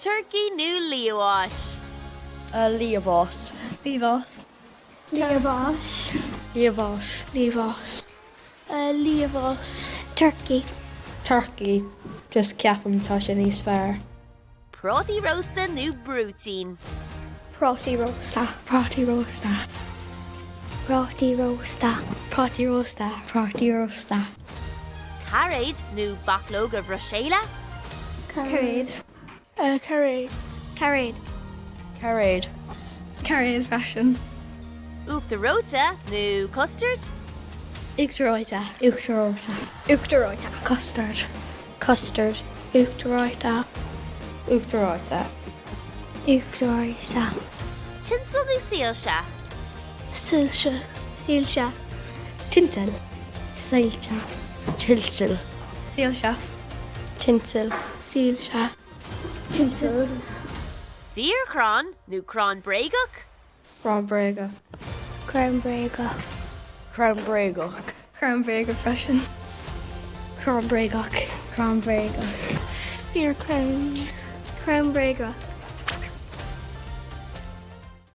Turkey new leawash. Leavos. Leavos. Leavos. Leavos. Leavos. Leavos. Turkey. Turkey. Just ceapam tá sin níos fearr. Proti roasta new brútin. Proti rosta. Proti rosta. Proti rosta. Proti rosta. Proti rosta. Carried new backlog of Roshela. Carried. Carried. Carried. Carried. Carried fashion. Uachtarota new custard. Uachtaráide. Uachtaráide. Uachtaráide. Custard. Custard. Uachtaráide. Uachtaráide. Uachtaráide. Tinsel new sealsha. Silsha. Sílse. Tinsel. Sailse. Tilsil. Silsha. Tinsel. Silsha. Tinsel. Fear cron new cron breguk. Cranbrega. Cranbrega. Cranbrega. Cranbrega fashion. Cranbregach. Cranbrega. Fear crown. Cranbrega.